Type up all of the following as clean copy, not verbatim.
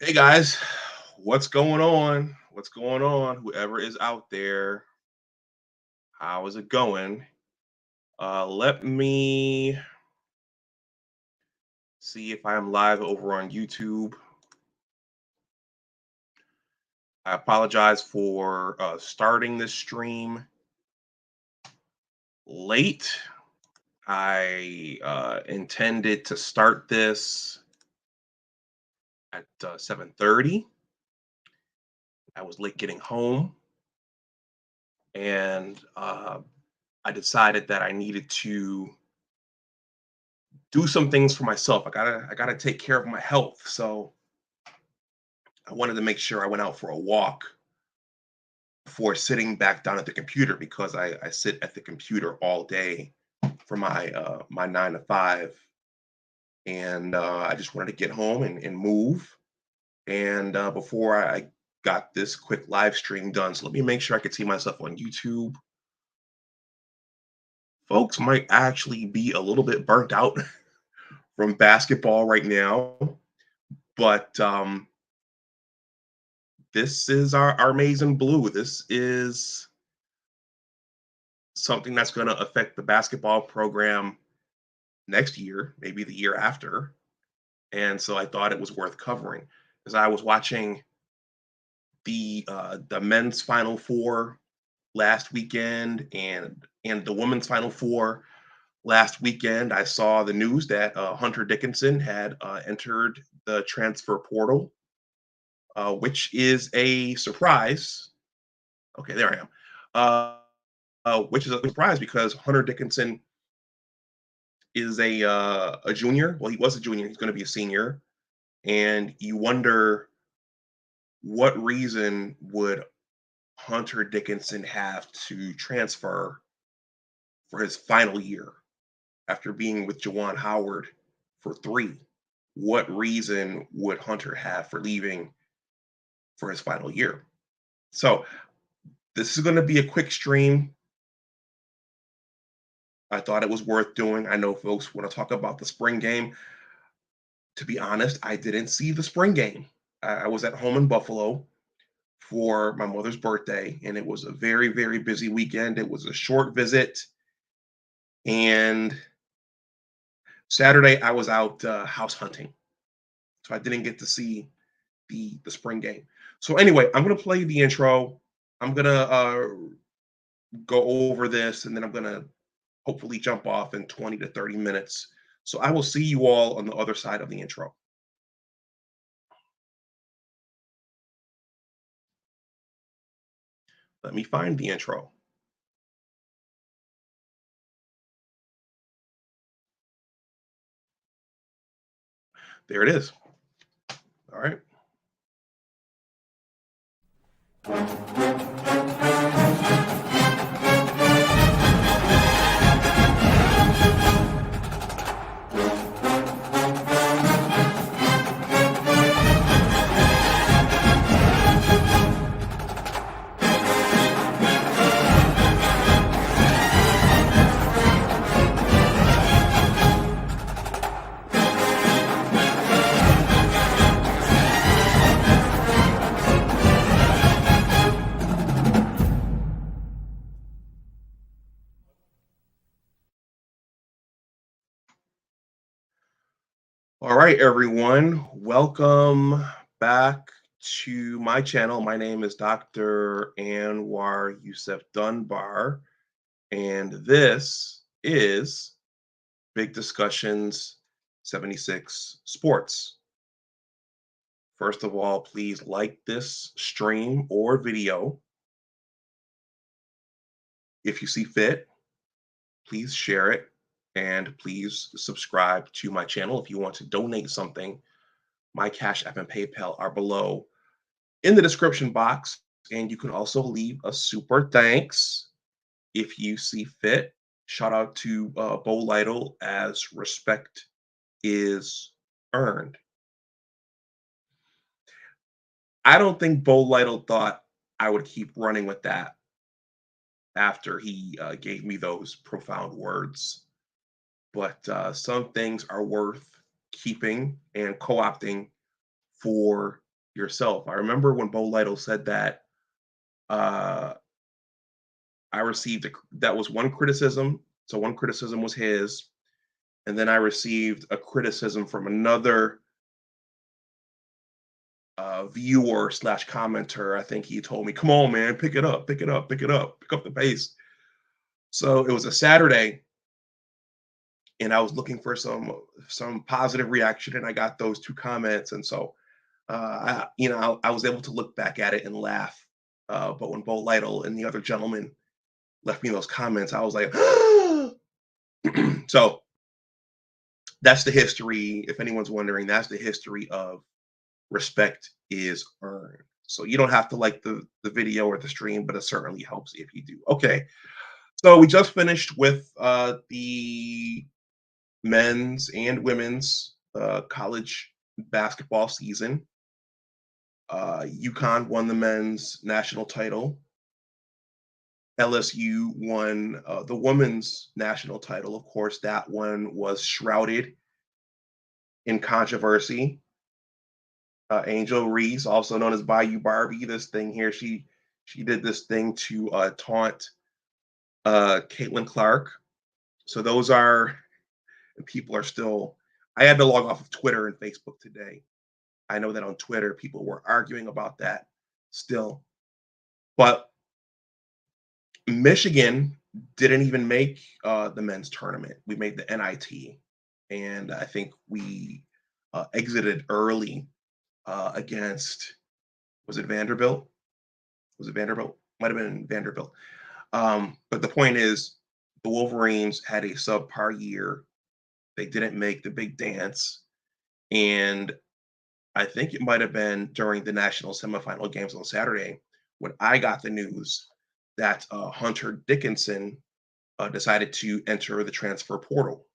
Hey guys, what's going on? What's going on? Whoever is out there, how is it going? Let me see if I'm live over on YouTube. I apologize for starting this stream late. I intended to start this at 7:30. I was late getting home, and I decided that I needed to do some things for myself. I gotta take care of my health. So I wanted to make sure I went out for a walk before sitting back down at the computer because I sit at the computer all day for my 9 to 5, and I just wanted to get home and move. And before I got this quick live stream done, so let me make sure I could see myself on YouTube. Folks might actually be a little bit burnt out from basketball right now, but this is our maize and blue. This is something that's going to affect the basketball program next year, maybe the year after. And so I thought it was worth covering because I was watching the men's Final Four last weekend and the women's Final Four last weekend. I saw the news that Hunter Dickinson had entered the transfer portal, which is a surprise. Okay, there I am. Which is a surprise because Hunter Dickinson is a junior. Well, he was a junior. He's going to be a senior, and you wonder what reason would Hunter Dickinson have to transfer for his final year after being with Juwan Howard for 3. What reason would Hunter have for leaving for his final year? So this is going to be a quick stream. I thought it was worth doing. I know folks want to talk about the spring game. To be honest, I didn't see the spring game. I was at home in Buffalo for my mother's birthday, and it was a very, very busy weekend. It was a short visit, and Saturday I was out house hunting, so I didn't get to see the spring game. So anyway, I'm gonna play the intro. I'm gonna go over this, and then I'm gonna hopefully jump off in 20 to 30 minutes. So I will see you all on the other side of the intro. Let me find the intro. There it is. All right. All right, everyone. Welcome back to my channel. My name is Dr. Anwar Youssef Dunbar, and this is Big Discussions 76 Sports. First of all, please like this stream or video. If you see fit, please share it, and please subscribe to my channel. If you want to donate something, my Cash App and PayPal are below in the description box. And you can also leave a super thanks if you see fit. Shout out to Bo Lytle as respect is earned. I don't think Bo Lytle thought I would keep running with that after he gave me those profound words. But some things are worth keeping and co opting for yourself. I remember when Bo Lytle said that, uh, I received that was one criticism. So one criticism was his, and then I received a criticism from another viewer slash commenter. I think he told me, "Come on, man, pick it up, pick it up, pick it up, pick up the pace." So it was a Saturday, and I was looking for some positive reaction, and I got those two comments, and so I was able to look back at it and laugh. But when Bo Lytle and the other gentleman left me those comments, I was like, so that's the history. If anyone's wondering, that's the history of respect is earned. So you don't have to like the video or the stream, but it certainly helps if you do. Okay, so we just finished with the men's and women's college basketball season. UConn won the men's national title. LSU won the women's national title. Of course, that one was shrouded in controversy. Angel Reese, also known as Bayou Barbie, this thing here, she did this thing to taunt Caitlin Clark. So those are people are still. I had to log off of Twitter and Facebook today. I know that on Twitter people were arguing about that still, but Michigan didn't even make the men's tournament. We made the NIT, and I think we exited early against was it Vanderbilt? Was it Vanderbilt? Might have been Vanderbilt. But the point is, the Wolverines had a subpar year. They didn't make the big dance, and I think it might have been during the national semifinal games on Saturday when I got the news that Hunter Dickinson decided to enter the transfer portal,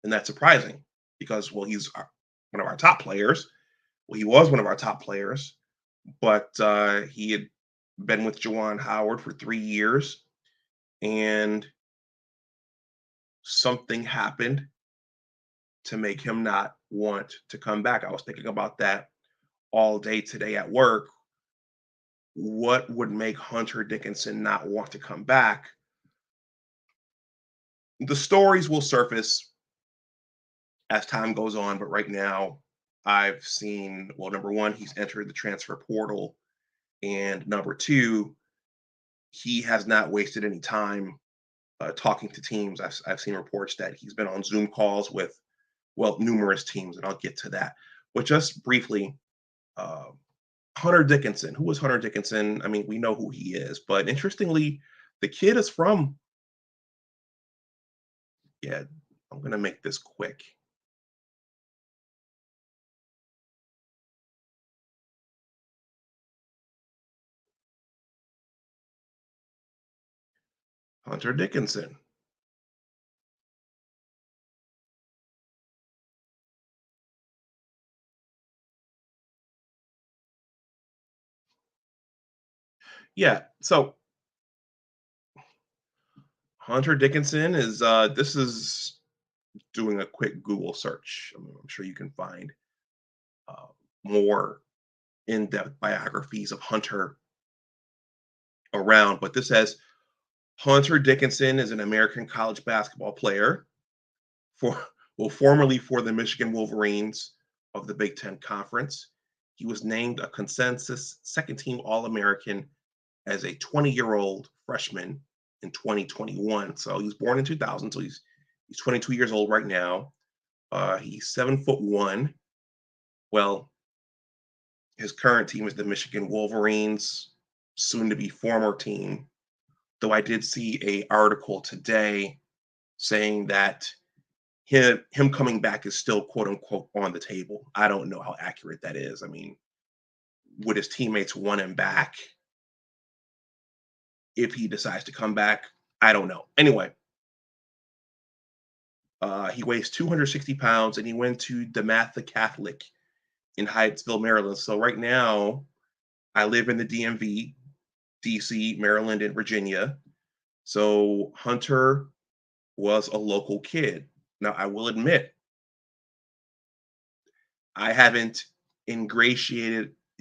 and that's surprising because well, he's one of our top players. Well, he was one of our top players, but he had been with Juwan Howard for 3 years, and something happened to make him not want to come back. I was thinking about that all day today at work. What would make Hunter Dickinson not want to come back? The stories will surface as time goes on, but right now I've seen, well, number one, he's entered the transfer portal, and number two, he has not wasted any time talking to teams. I've seen reports that he's been on Zoom calls with, well, numerous teams, and I'll get to that. But just briefly, uh, Hunter Dickinson. Who was Hunter Dickinson? I mean, we know who he is, but interestingly, the kid is from, yeah, I'm going to make this quick. Hunter Dickinson. Yeah, so Hunter Dickinson is, this is doing a quick Google search. I'm sure you can find uh, more in depth biographies of Hunter around, but this says Hunter Dickinson is an American college basketball player for well, formerly for the Michigan Wolverines of the Big Ten Conference. He was named a consensus second team All American as a 20-year-old freshman in 2021. So he was born in 2000, so he's 22 years old right now. He's 7'1". Well, his current team is the Michigan Wolverines, soon to be former team. Though I did see a article today saying that him coming back is still quote unquote on the table. I don't know how accurate that is. I mean, would his teammates want him back if he decides to come back? I don't know. Anyway, he weighs 260 pounds and he went to DeMatha Catholic in Hyattsville, Maryland. So right now, I live in the DMV, DC, Maryland, and Virginia. So Hunter was a local kid. Now, I will admit, I haven't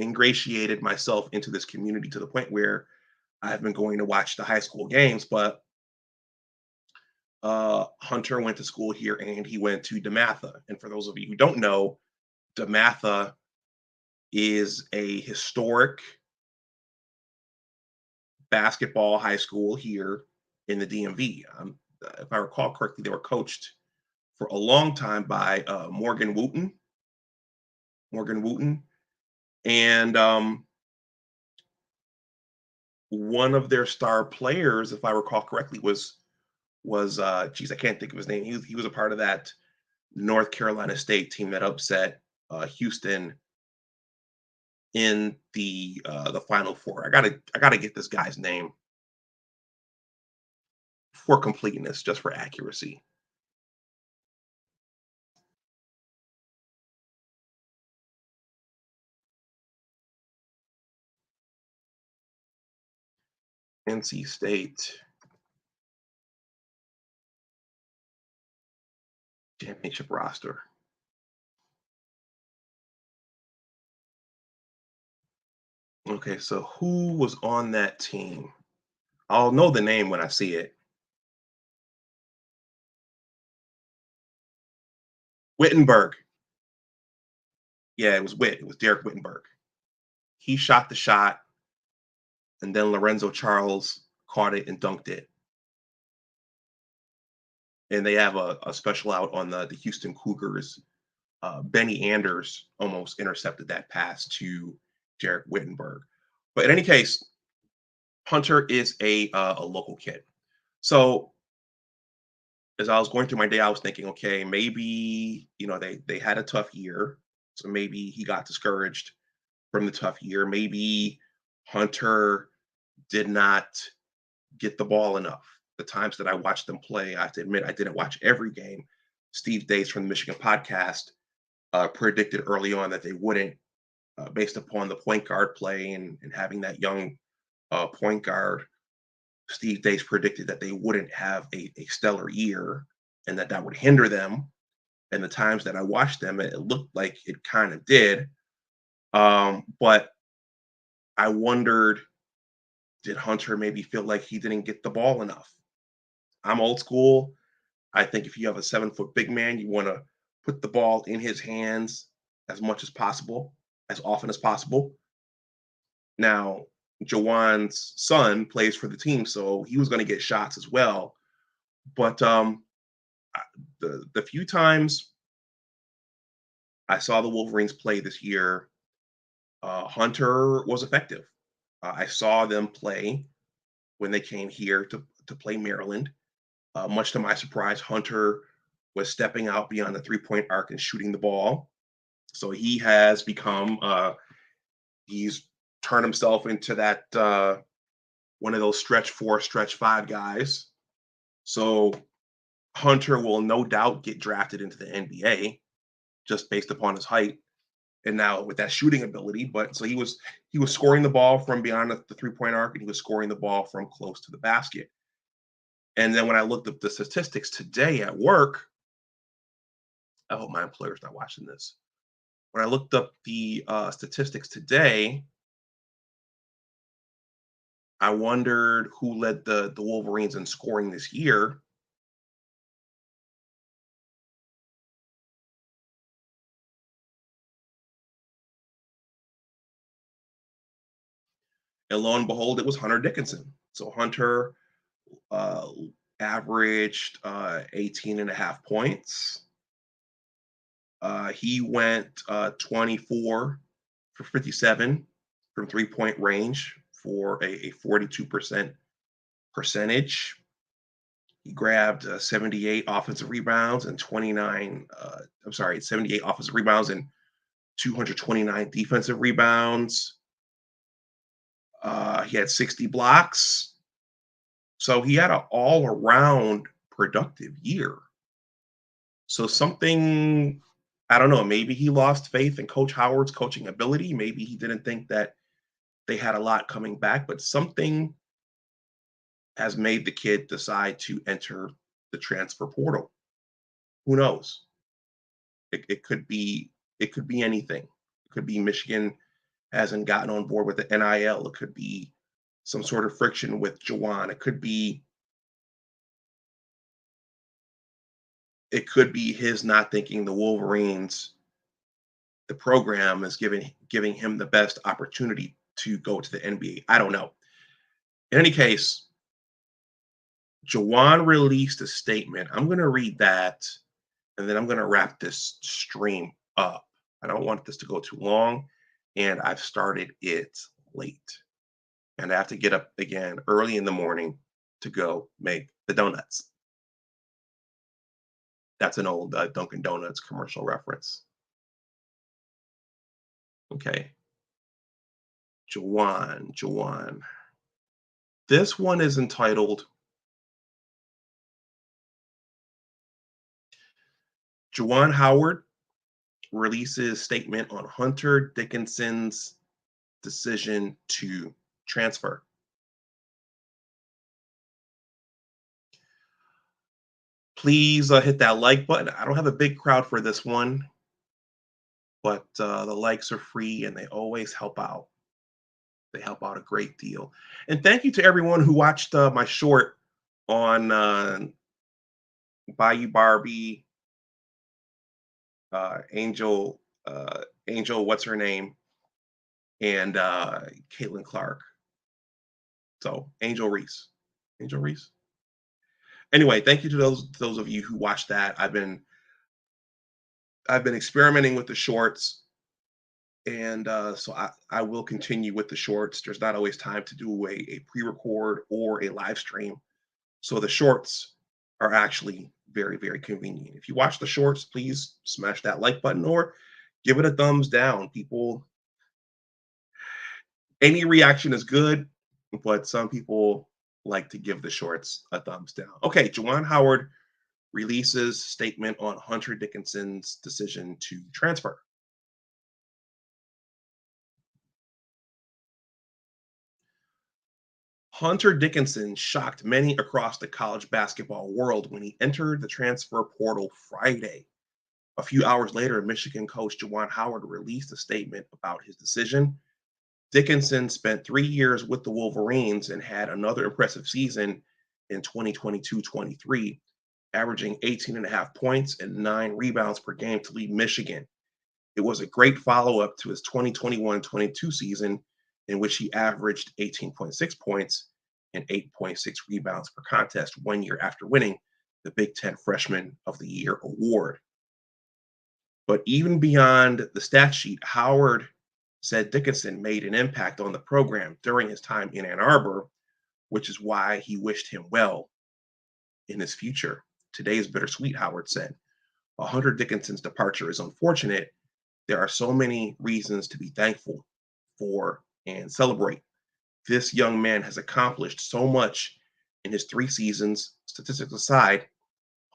ingratiated myself into this community to the point where I've been going to watch the high school games. But Hunter went to school here and he went to DeMatha. And for those of you who don't know, DeMatha is a historic basketball high school here in the DMV. If I recall correctly, they were coached for a long time by Morgan Wooten, and one of their star players, if I recall correctly, was geez, I can't think of his name. He was a part of that North Carolina State team that upset Houston in the Final Four. I gotta get this guy's name for completeness, just for accuracy. NC State championship roster. Okay, so who was on that team? I'll know the name when I see it. Wittenberg. Yeah, it was Witt. It was Derek Wittenberg. He shot the shot, and then Lorenzo Charles caught it and dunked it. And they have a special out on the Houston Cougars. Benny Anders almost intercepted that pass to Derek Wittenberg. But in any case, Hunter is a local kid. So as I was going through my day, I was thinking, okay, maybe they had a tough year, so maybe he got discouraged from the tough year. Maybe Hunter did not get the ball enough. The times that I watched them play, I have to admit I didn't watch every game. Steve Dace from the Michigan podcast predicted early on that they wouldn't, based upon the point guard play and having that young point guard. Steve Dace predicted that they wouldn't have a stellar year and that would hinder them. And the times that I watched them, it looked like it kind of did. But I wondered, did Hunter maybe feel like he didn't get the ball enough? I'm old school. I think if you have a 7 foot big man, you want to put the ball in his hands as much as possible, as often as possible. Now, Jawan's son plays for the team, so he was going to get shots as well. But the few times I saw the Wolverines play this year, Hunter was effective. I saw them play when they came here to play Maryland. Much to my surprise, Hunter was stepping out beyond the 3 point arc and shooting the ball. So he has become he's turned himself into that one of those stretch four, stretch five guys. So Hunter will no doubt get drafted into the NBA just based upon his height and now with that shooting ability. But so he was scoring the ball from beyond the 3 point arc and he was scoring the ball from close to the basket. And then when I looked up the statistics today at work, I hope my employer's not watching this. When I looked up the statistics today, I wondered who led the Wolverines in scoring this year. And lo and behold, it was Hunter Dickinson. So Hunter uh, averaged 18 and a half points. He went 24 for 57 from 3 point range for a 42% percentage. He grabbed 78 offensive rebounds and 78 offensive rebounds and 229 defensive rebounds. He had 60 blocks. So he had an all around productive year. So something, I don't know, maybe he lost faith in Coach Howard's coaching ability. Maybe he didn't think that they had a lot coming back, but something has made the kid decide to enter the transfer portal. Who knows? It could be anything. It could be Michigan hasn't gotten on board with the NIL. It could be some sort of friction with Juwan. It could be his not thinking the Wolverines, the program is giving him the best opportunity to go to the NBA. I don't know. In any case, Juwan released a statement. I'm going to read that, and then I'm going to wrap this stream up. I don't want this to go too long, and I've started it late. And I have to get up again early in the morning to go make the donuts. That's an old Dunkin' Donuts commercial reference. Okay. Juwan. This one is entitled Juwan Howard releases statement on Hunter Dickinson's decision to transfer. Please hit that like button. I don't have a big crowd for this one, but the likes are free and they always help out. They help out a great deal. And thank you to everyone who watched my short on Bayou Barbie, Angel, what's her name, and Caitlin Clark. So Angel Reese. Anyway, thank you to those of you who watched that. I've been experimenting with the shorts, and so I will continue with the shorts. There's not always time to do a pre-record or a live stream, so the shorts are actually very, very convenient. If you watch the shorts, please smash that like button or give it a thumbs down. People, any reaction is good, but some people like to give the shorts a thumbs down. Okay, Juwan Howard releases statement on Hunter Dickinson's decision to transfer. Hunter Dickinson shocked many across the college basketball world when he entered the transfer portal Friday. A few hours later, Michigan coach Juwan Howard released a statement about his decision. Dickinson spent 3 years with the Wolverines and had another impressive season in 2022-23, averaging 18 and a half points and 9 rebounds per game to lead Michigan. It was a great follow-up to his 2021-22 season, in which he averaged 18.6 points and 8.6 rebounds per contest 1 year after winning the Big Ten Freshman of the Year award. But even beyond the stat sheet, Howard said Dickinson made an impact on the program during his time in Ann Arbor, which is why he wished him well in his future. Today is bittersweet, Howard said. While Hunter Dickinson's departure is unfortunate, there are so many reasons to be thankful for and celebrate. This young man has accomplished so much in his 3 seasons. Statistics aside,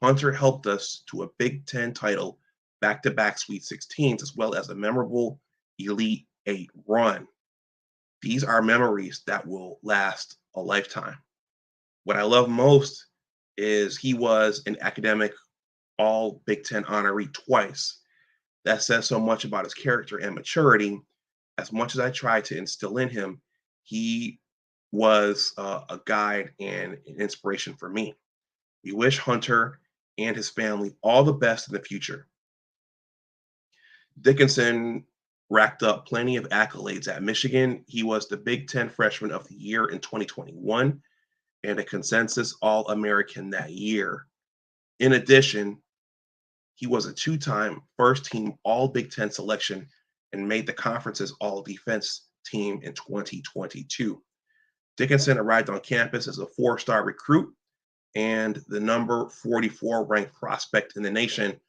Hunter helped us to a Big Ten title, back-to-back Sweet 16s, as well as a memorable Elite Eight run. These are memories that will last a lifetime. What I love most is he was an academic all Big Ten honoree twice. That says so much about his character and maturity. As much as I tried to instill in him, he was a guide and an inspiration for me. We wish Hunter and his family all the best in the future. Dickinson racked up plenty of accolades at Michigan. He was the Big Ten Freshman of the Year in 2021 and a consensus All-American that year. In addition, he was a 2-time first-team All-Big Ten selection and made the conference's All-Defense team in 2022. Dickinson arrived on campus as a 4-star recruit and the number 44 ranked prospect in the nation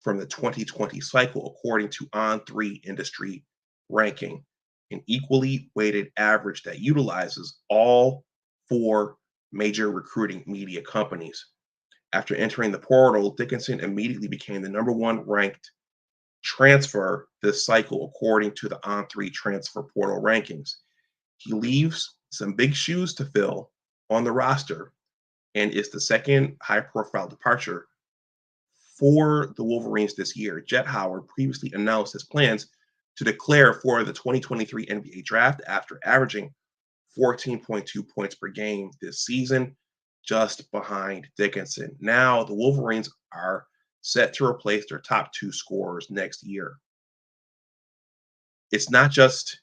from the 2020 cycle, according to On3 industry ranking, an equally weighted average that utilizes all 4 major recruiting media companies. After entering the portal, Dickinson immediately became the number 1 ranked transfer this cycle, according to the On3 transfer portal rankings. He leaves some big shoes to fill on the roster and is the second high-profile departure for the Wolverines this year. Jet Howard previously announced his plans to declare for the 2023 NBA draft after averaging 14.2 points per game this season, just behind Dickinson. Now, the Wolverines are set to replace their top two scorers next year. It's not just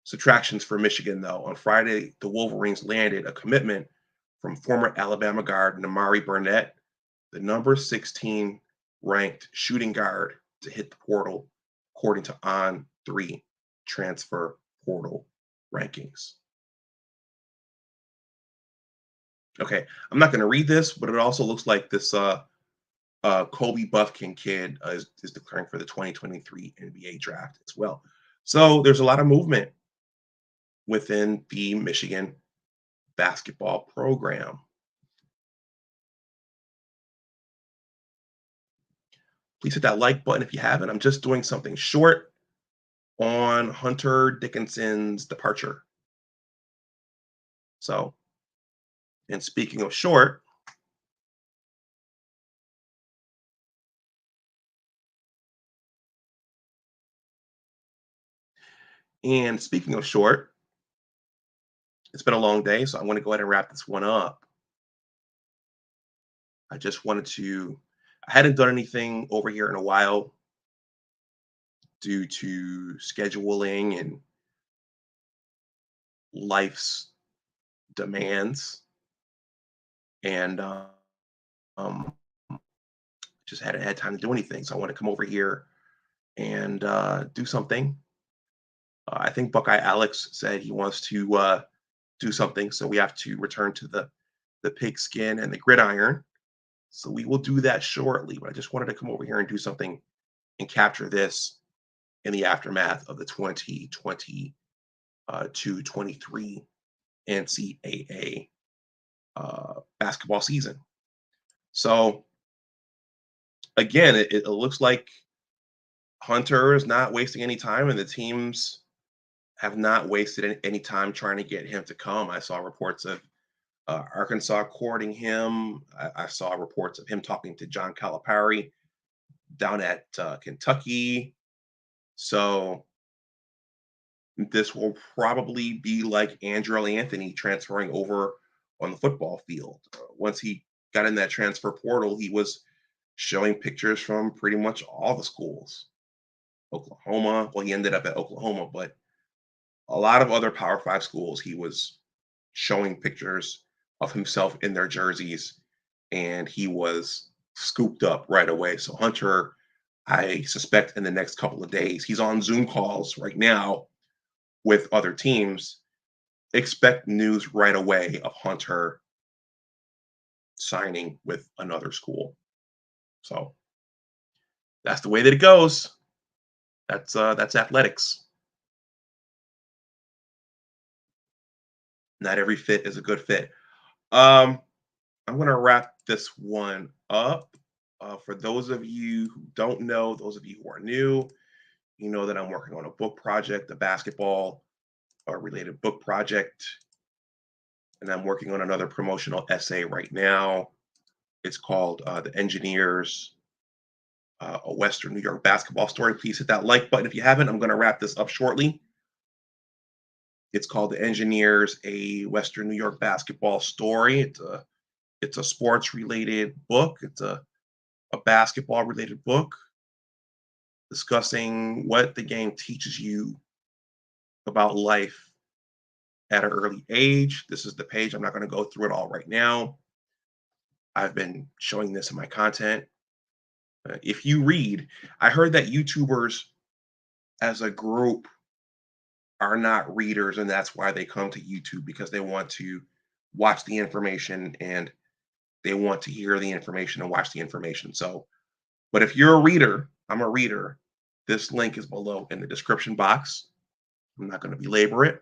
subtractions for Michigan, though. On Friday, the Wolverines landed a commitment from former Alabama guard Namari Burnett, the number 16 ranked shooting guard to hit the portal, according to On3 transfer portal rankings. Okay, I'm not going to read this, but it also looks like this Kobe Buffkin kid is declaring for the 2023 NBA draft as well. So there's a lot of movement within the Michigan basketball program. Please hit that like button if you haven't. I'm just doing something short on Hunter Dickinson's departure. So, and speaking of short, it's been a long day, so I'm going to go ahead and wrap this one up. I just wanted to, I hadn't done anything over here in a while due to scheduling and life's demands. And um, just hadn't had time to do anything. So I want to come over here and do something. I think Buckeye Alex said he wants to do something, so we have to return to the pigskin and the gridiron. So we will do that shortly. But I just wanted to come over here and do something and capture this in the aftermath of the 2022-23 NCAA basketball season. So again, it looks like Hunter is not wasting any time, and the teams have not wasted any time trying to get him to come. I saw reports of Arkansas courting him. I saw reports of him talking to John Calipari down at Kentucky. So this will probably be like Andrew Anthony transferring over on the football field. Once he got in that transfer portal, he was showing pictures from pretty much all the schools. Oklahoma, well, he ended up at Oklahoma, but a lot of other Power 5 schools, he was showing pictures of himself in their jerseys, and he was scooped up right away. So Hunter, I suspect in the next couple of days, he's on Zoom calls right now with other teams. Expect news right away of Hunter signing with another school. So that's the way that it goes. That's athletics. Not every fit is a good fit. I'm going to wrap this one up. For those of you who don't know, those of you who are new, you know that I'm working on a book project, a basketball related book project, and I'm working on another promotional essay right now. It's called The Engineers, a Western New York basketball story. Please hit that like button if you haven't. I'm going to wrap this up shortly. It's called The Engineers, a Western New York basketball story. It's a sports related book. It's a basketball related book discussing what the game teaches you about life at an early age. This is the page. I'm not going to go through it all right now. I've been showing this in my content. If you read, I heard that YouTubers as a group are not readers, and that's why they come to YouTube, because they want to watch the information and they want to hear the information and watch the information. So, but if you're a reader, I'm a reader, this link is below in the description box. I'm not going to belabor it.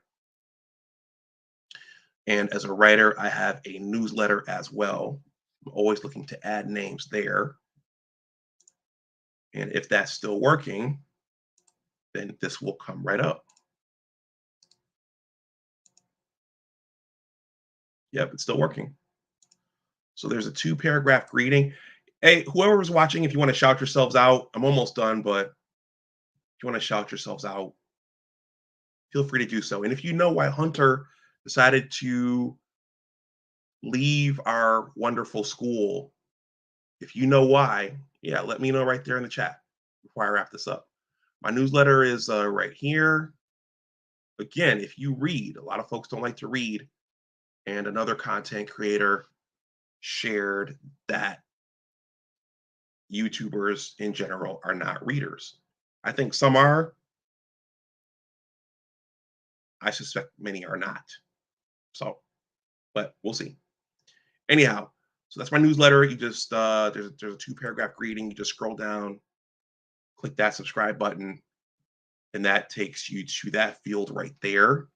And as a writer, I have a newsletter as well. I'm always looking to add names there. And if that's still working, then this will come right up. Yep, it's still working. So there's a 2-paragraph greeting. Hey, whoever is watching, if you want to shout yourselves out, I'm almost done, but if you want to shout yourselves out, feel free to do so. And if you know why Hunter decided to leave our wonderful school, if you know why, yeah, let me know right there in the chat before I wrap this up. My newsletter is right here. Again, if you read, a lot of folks don't like to read, and another content creator shared that YouTubers in general are not readers. I think some are. I suspect many are not. So, but we'll see. Anyhow, so that's my newsletter. You just there's a 2 paragraph greeting. You just scroll down, click that subscribe button, and that takes you to that field right there.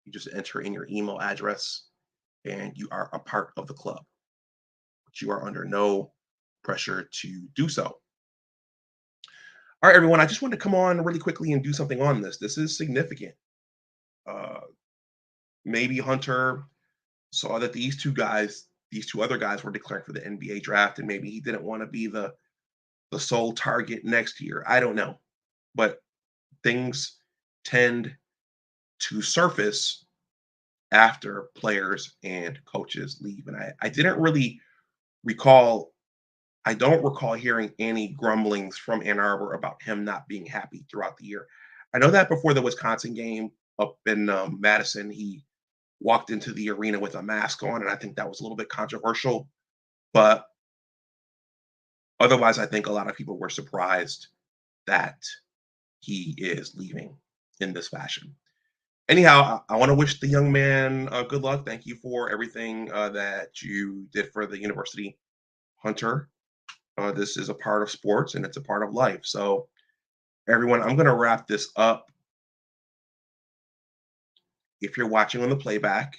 You just enter in your email address, and you are a part of the club. But you are under no pressure to do so. All right, everyone. I just wanted to come on really quickly and do something on this. This is significant. Uh, Maybe Hunter saw that these two other guys were declaring for the NBA draft, and maybe he didn't want to be the sole target next year. I don't know, but things tend to surface after players and coaches leave, and I didn't really recall. I don't recall hearing any grumblings from Ann Arbor about him not being happy throughout the year. I know that before the Wisconsin game up in Madison, he walked into the arena with a mask on, and I think that was a little bit controversial. But otherwise, I think a lot of people were surprised that he is leaving in this fashion. Anyhow, I want to wish the young man good luck. Thank you for everything that you did for the university, Hunter. This is a part of sports and it's a part of life. So, everyone, I'm going to wrap this up. If you're watching on the playback,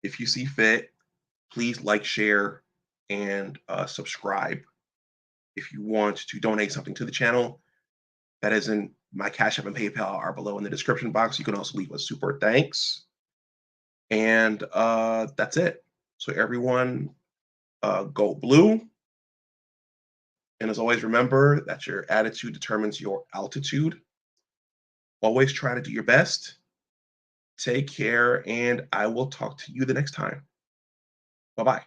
if you see fit, please like, share, and subscribe. If you want to donate something to the channel, that is in my Cash App and PayPal are below in the description box. You can also leave a super thanks. And that's it. So everyone, go blue. And as always, remember that your attitude determines your altitude. Always try to do your best. Take care, and I will talk to you the next time. Bye-bye.